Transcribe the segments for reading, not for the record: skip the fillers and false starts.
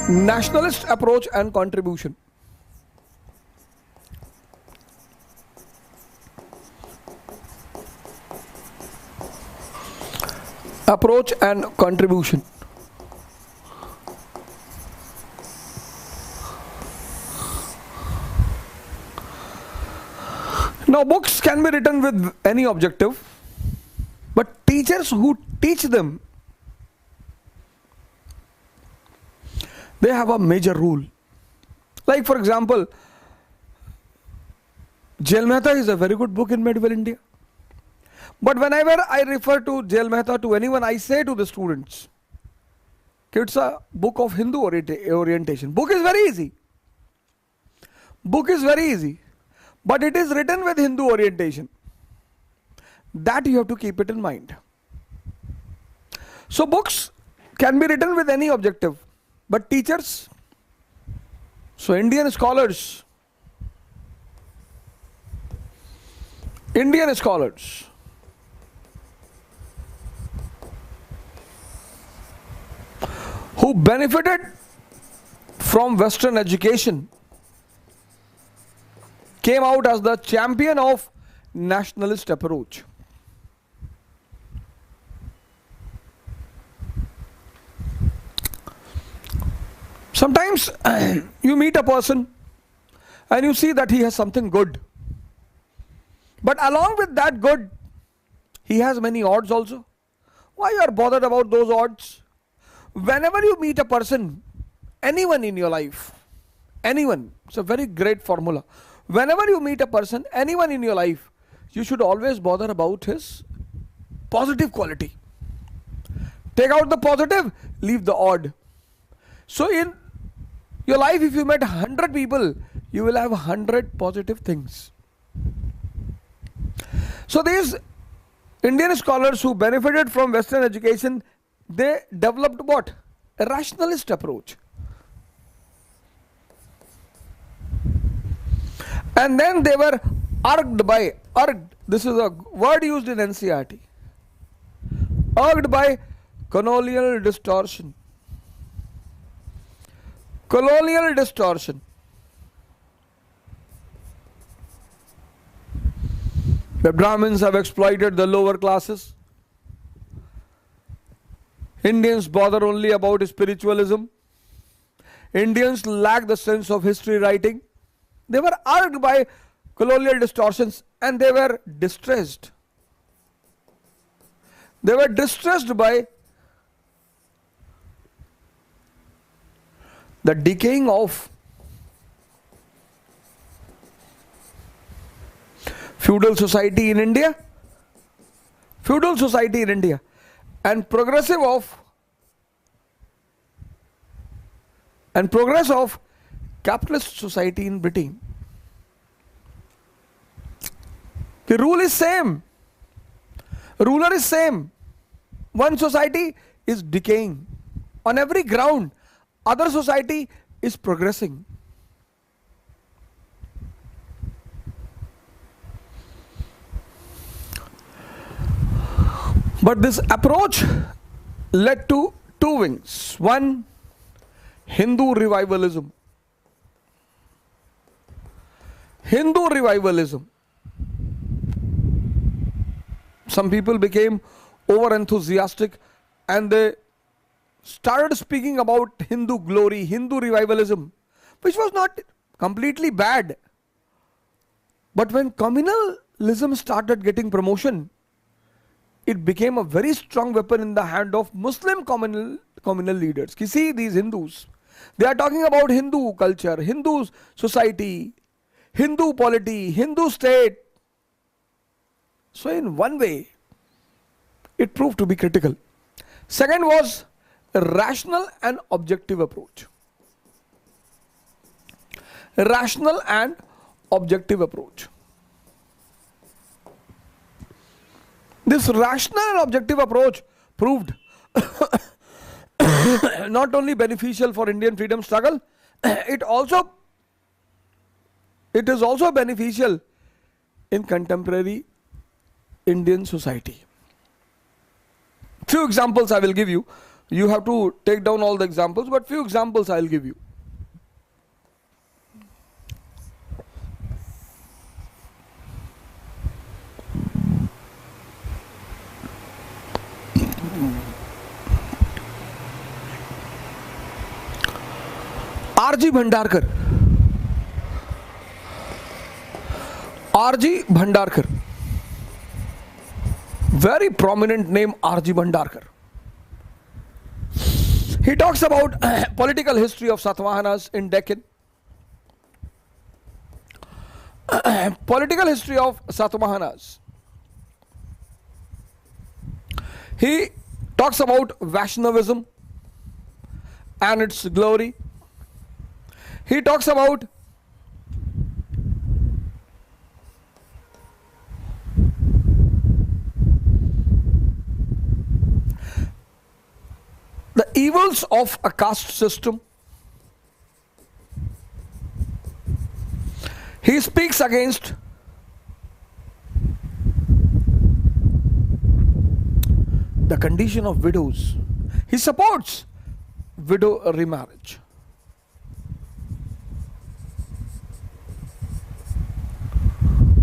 Nationalist approach and contribution. Approach and contribution. Now, books can be written with any objective, but teachers who teach them, they have a major rule. Like, for example, Jail Mehta is a very good book in medieval India. But whenever I refer to Jail Mehta to anyone, I say to the students, it's a book of Hindu orientation. Book is very easy. Book is very easy. But it is written with Hindu orientation. That you have to keep it in mind. So books can be written with any objective. But teachers, so Indian scholars who benefited from Western education came out as the champion of nationalist approach. Sometimes you meet a person and you see that he has something good. But along with that good, he has many odds also. Why you are bothered about those odds? Whenever you meet a person, anyone in your life, anyone, it's a very great formula. Whenever you meet a person, anyone in your life, you should always bother about his positive quality. Take out the positive, leave the odd. So in your life, if you met 100 people, you will have 100 positive things. So these Indian scholars who benefited from Western education, they developed what? A rationalist approach. And then they were urged, this is a word used in NCERT, urged by colonial distortion. Colonial distortion. The Brahmins have exploited the lower classes. Indians bother only about spiritualism. Indians lack the sense of history writing. They were urged by colonial distortions and they were distressed. They were distressed by the decaying of feudal society in India, and progress of capitalist society in Britain. The rule is same. Ruler is same. One society is decaying. On every ground, other society is progressing. But this approach led to two wings. One, Hindu revivalism. Hindu revivalism. Some people became over enthusiastic and they started speaking about Hindu glory, Hindu revivalism, which was not completely bad. But when communalism started getting promotion, it became a very strong weapon in the hand of Muslim communal leaders. You see these Hindus, they are talking about Hindu culture, Hindu society, Hindu polity, Hindu state. So in one way, it proved to be critical. Second was a rational and objective approach. Rational and objective approach. This rational and objective approach proved not only beneficial for Indian freedom struggle, it is also beneficial in contemporary Indian society. Few examples I will give you. You have to take down all the examples, but few examples I'll give you. R.G. Bhandarkar. R.G. Bhandarkar. Very prominent name, R.G. Bhandarkar. He talks about political history of Satavahanas in Deccan. Political history of Satavahanas. He talks about Vaishnavism and its glory. He talks about the evils of a caste system. He speaks against the condition of widows. He supports widow remarriage.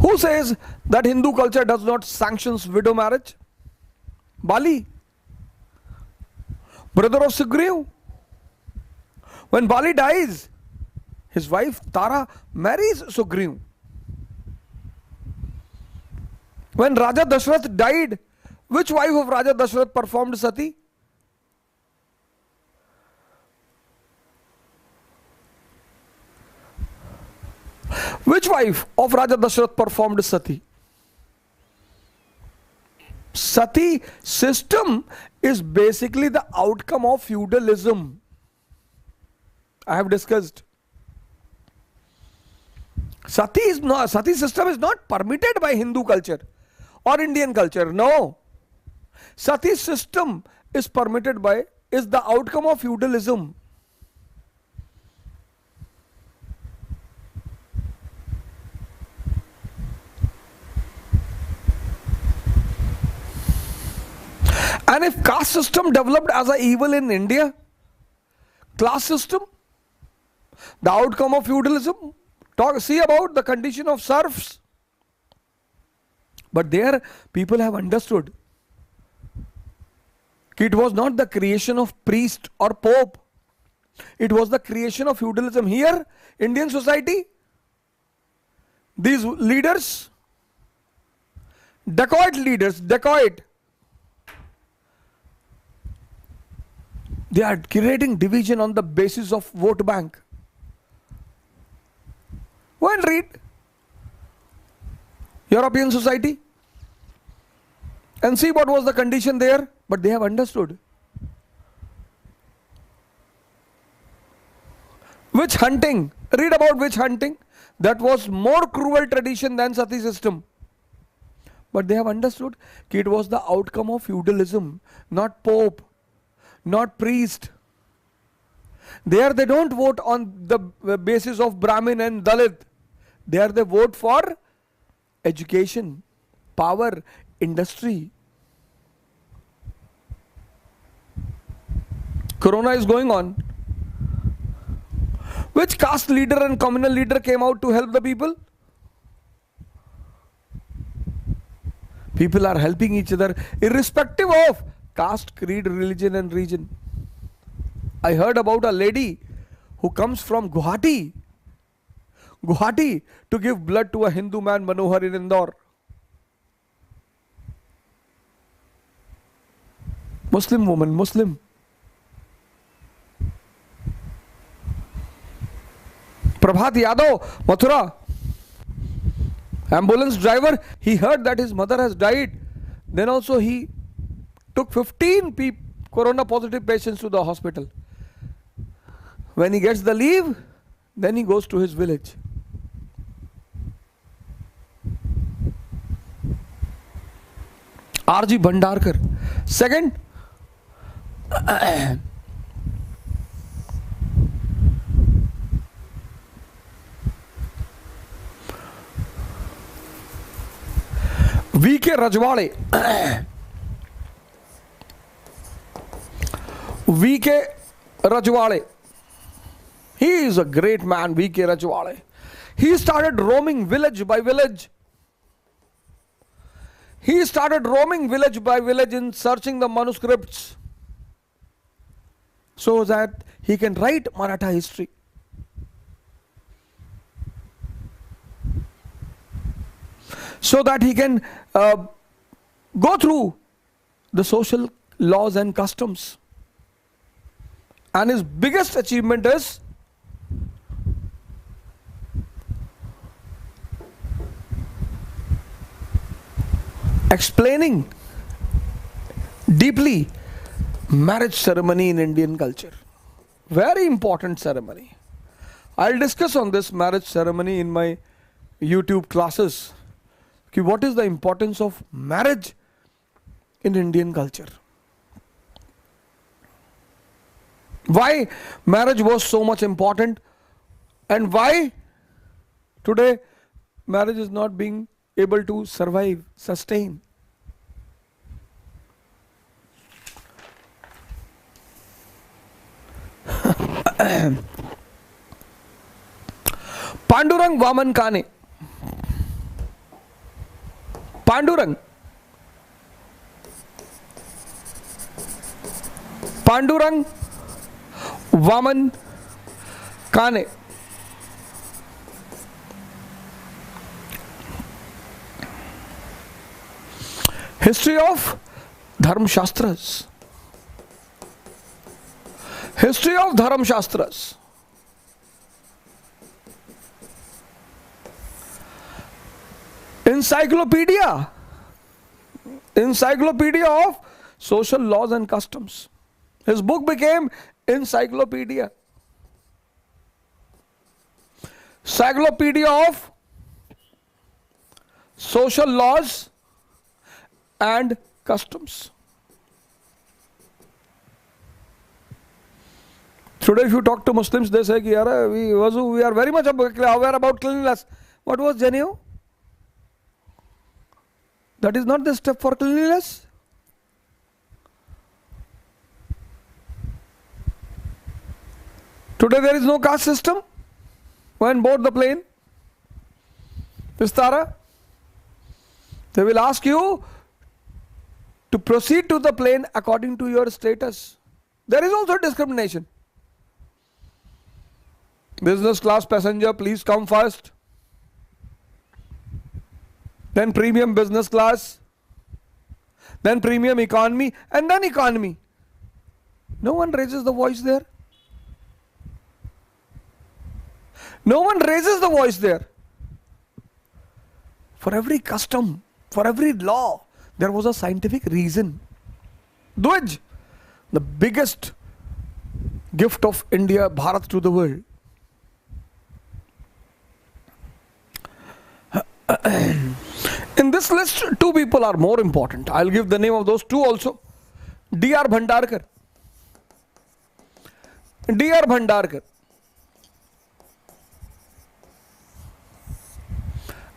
Who says that Hindu culture does not sanctions widow marriage? Bali, brother of Sugriv. When Bali dies, his wife Tara marries Sugriv. When Raja Dashrath died, which wife of Raja Dashrath performed sati? Which wife of Raja Dashrath performed sati? Sati system is basically the outcome of feudalism. I have discussed. Sati system is not permitted by Hindu culture or Indian culture. No. Sati system is the outcome of feudalism. And if caste system developed as an evil in India, class system, the outcome of feudalism, see about the condition of serfs. But there people have understood it was not the creation of priest or pope. It was the creation of feudalism. Here, Indian society, these leaders, dacoit leaders, they are creating division on the basis of vote bank. Go and read European society and see what was the condition there. But they have understood. Witch hunting. Read about witch hunting. That was more cruel tradition than sati system. But they have understood it was the outcome of feudalism, not pope, not priest. There they don't vote on the basis of Brahmin and Dalit. There they vote for education, power, industry. Corona is going on. Which caste leader and communal leader came out to help the people? People are helping each other irrespective of caste, creed, religion and region. I heard about a lady who comes from Guwahati to give blood to a Hindu man, Manohar, in Indore. Muslim woman, Muslim. Prabhat Yadav, Mathura, ambulance driver, he heard that his mother has died. Then also he took 15 corona positive patients to the hospital. When he gets the leave, then he goes to his village. R.G. Bhandarkar. Second, V.K. Rajwade. V.K. Rajwale. He is a great man, V.K. Rajwale. He started roaming village by village. He started roaming village by village in searching the manuscripts so that he can write Maratha history. So that he can go through the social laws and customs. And his biggest achievement is explaining deeply marriage ceremony in Indian culture. Very important ceremony. I'll discuss on this marriage ceremony in my YouTube classes. Okay, what is the importance of marriage in Indian culture? Why marriage was so much important, and why today marriage is not being able to survive, sustain. Pandurang Vaman Kane. Pandurang Vaman Kane. History of Dharm Shastras. History of Dharm Shastras. Encyclopedia of social laws and customs. His book became encyclopedia. Encyclopedia of social laws and customs. Today if you talk to Muslims, they say, we are very much aware about cleanliness. What was Janeo? That is not the step for cleanliness. Today there is no caste system when board the plane. Vistara. They will ask you to proceed to the plane according to your status. There is also discrimination. Business class passenger, please come first. Then premium business class. Then premium economy, and then economy. No one raises the voice there. No one raises the voice there. For every custom, for every law, there was a scientific reason. Dwaj, the biggest gift of India, Bharat to the world. In this list, two people are more important. I'll give the name of those two also. D.R. Bhandarkar. D.R. Bhandarkar.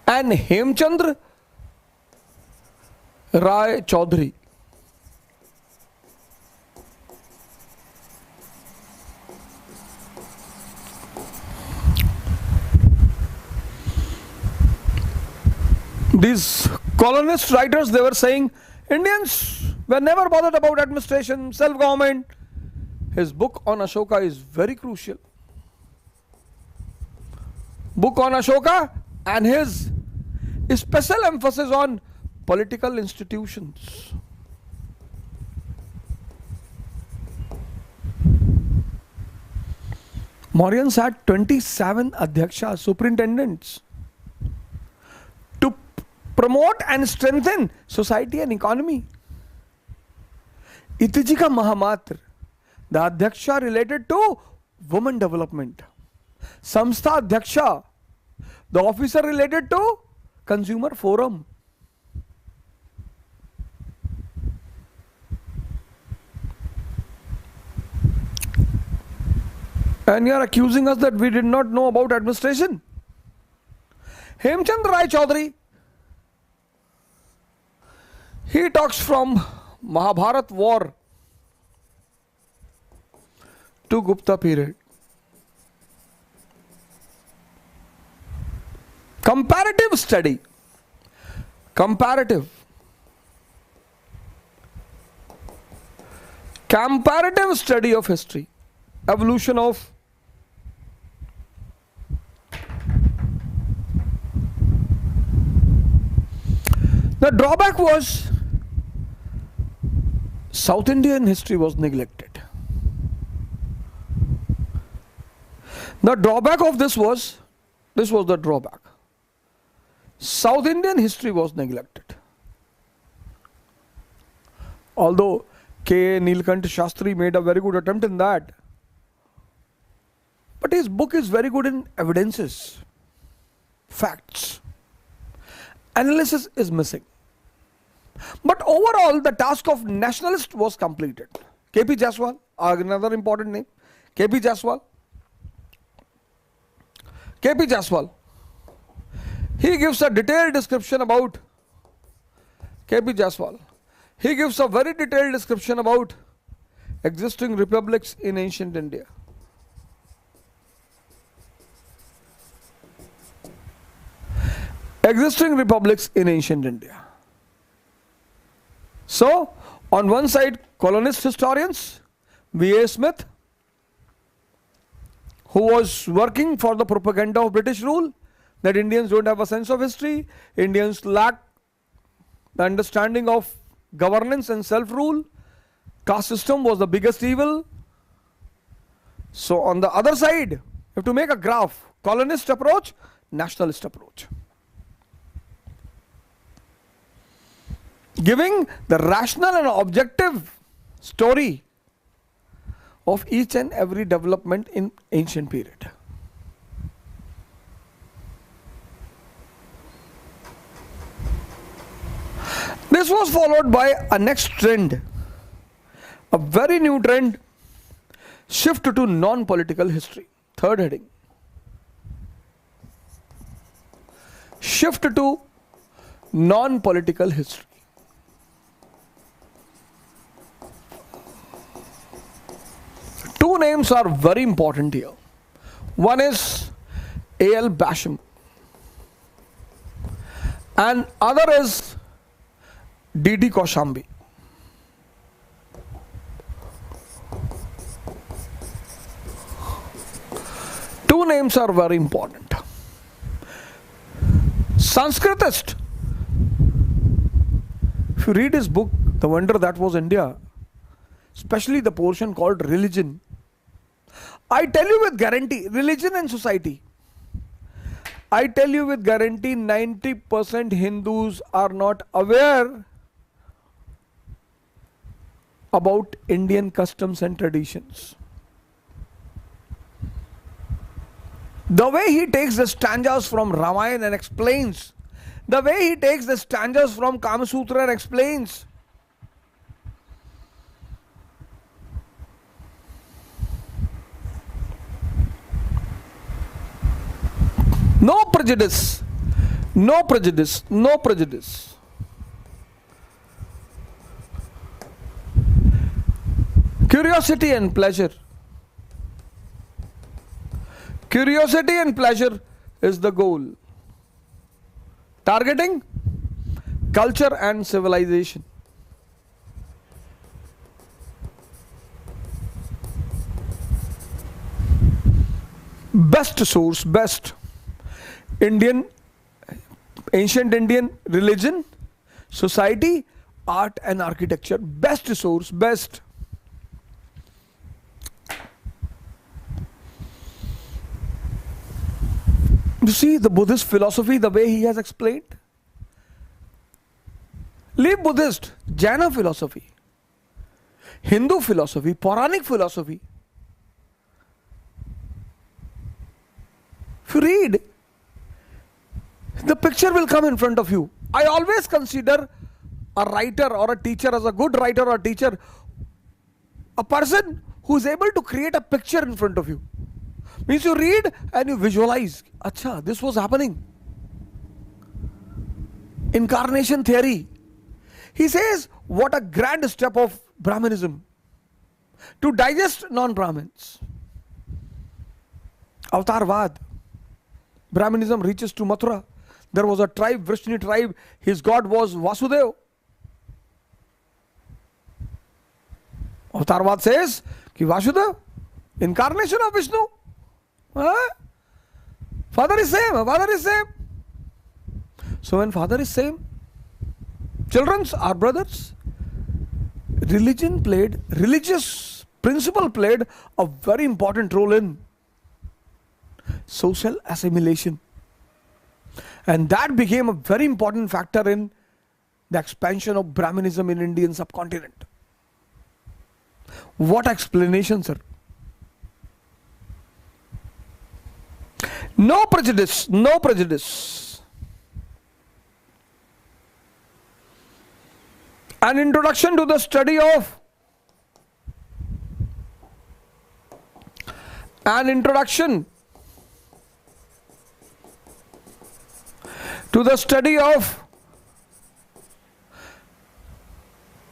And Hemchandra Rai Chaudhary. These colonist writers, they were saying Indians were never bothered about administration, self-government. His book on Ashoka is very crucial. Book on Ashoka and his special emphasis on political institutions. Mauryans had 27 Adhyaksha, superintendents, to promote and strengthen society and economy. Itijika Mahamatra, the Adhyaksha related to women development. Samstha Adhyaksha, the officer related to consumer forum. And you are accusing us that we did not know about administration. Hemchandra Rai Chaudhary, he talks from Mahabharat war. to Gupta period. Comparative study. Comparative study of history. Evolution of the drawback was South Indian history was neglected. The drawback of this was the drawback. South Indian history was neglected. Although K. Neelkant Shastri made a very good attempt in that, but his book is very good in evidences, facts. Analysis is missing. But overall, the task of nationalist was completed. K.P. Jaiswal, another important name. K.P. Jaiswal. K.P. Jaiswal. He gives a detailed description about K.P. Jaiswal. He gives a very detailed description about existing republics in ancient India. Existing republics in ancient India. So, on one side, colonist historians, V.A. Smith, who was working for the propaganda of British rule, that Indians don't have a sense of history, Indians lack the understanding of governance and self-rule, caste system was the biggest evil. So on the other side, you have to make a graph, colonist approach, nationalist approach. Giving the rational and objective story of each and every development in ancient period. This was followed by a next trend, a very new trend, shift to non-political history. Third heading. Shift to non-political history. Two names are very important here. One is A.L. Basham and other is D.D. Kaushambi. Two names are very important. Sanskritist. If you read his book, The Wonder That Was India, especially the portion called religion, I tell you with guarantee, religion and society, I tell you with guarantee 90% Hindus are not aware about Indian customs and traditions. The way he takes the stanzas from Ramayana and explains, the way he takes the stanzas from Kama Sutra and explains, no prejudice, no prejudice, no prejudice. Curiosity and pleasure. Curiosity and pleasure is the goal. Targeting culture and civilization. Best source, best. Indian, ancient Indian religion, society, art and architecture. Best source, best. You see the Buddhist philosophy, the way he has explained. Leave Buddhist, Jaina philosophy, Hindu philosophy, Puranic philosophy. If you read, the picture will come in front of you. I always consider a writer or a teacher as a good writer or teacher, a person who is able to create a picture in front of you. Means you read and you visualize, acha, this was happening. Incarnation theory. He says, what a grand step of Brahmanism. to digest non-Brahmins. Avadh. Brahminism reaches to Mathura. There was a tribe, Vrishni tribe. His god was Vasudeva. Avadh says कि Vasudeva, incarnation of Vishnu. Father is same. Father is same. So when father is same, children are brothers. Religious principle played a very important role in social assimilation. And that became a very important factor in the expansion of Brahminism in Indian subcontinent. What explanation, sir? No prejudice, no prejudice. An introduction to the study of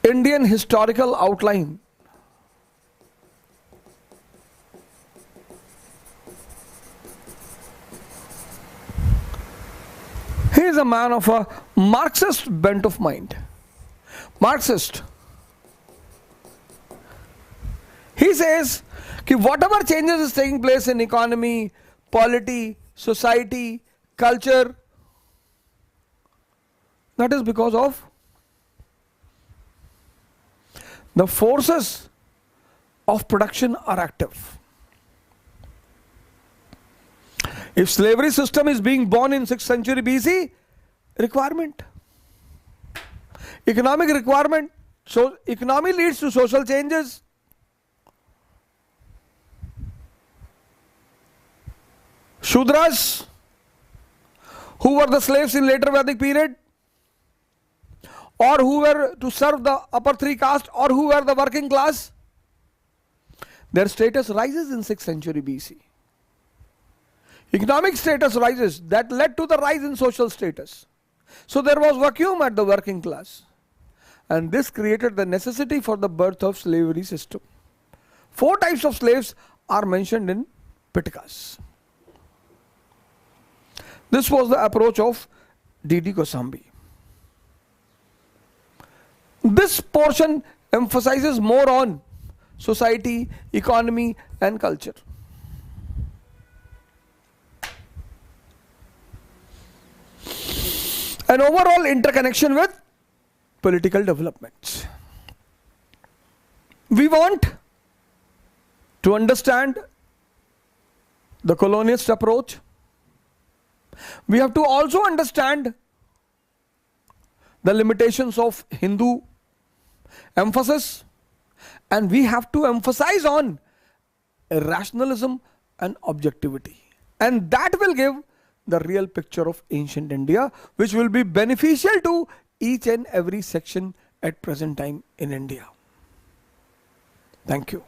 Indian historical outline. He is a man of a Marxist bent of mind. Marxist. He says that whatever changes is taking place in economy, polity, society, culture, that is because of the forces of production are active. If slavery system is being born in 6th century BC, requirement. Economic requirement. So economy leads to social changes. Shudras, who were the slaves in later Vedic period, or who were to serve the upper three castes, or who were the working class, their status rises in 6th century BC. Economic status rises, that led to the rise in social status. So there was vacuum at the working class, and this created the necessity for the birth of slavery system. 4 types of slaves are mentioned in Pitakas. This was the approach of D.D. Kosambi. This portion emphasizes more on society, economy and culture. An overall interconnection with political developments. We want to understand the colonialist approach. We have to also understand the limitations of Hindu emphasis, and we have to emphasize on rationalism and objectivity, and that will give the real picture of ancient India, which will be beneficial to each and every section at present time in India. Thank you.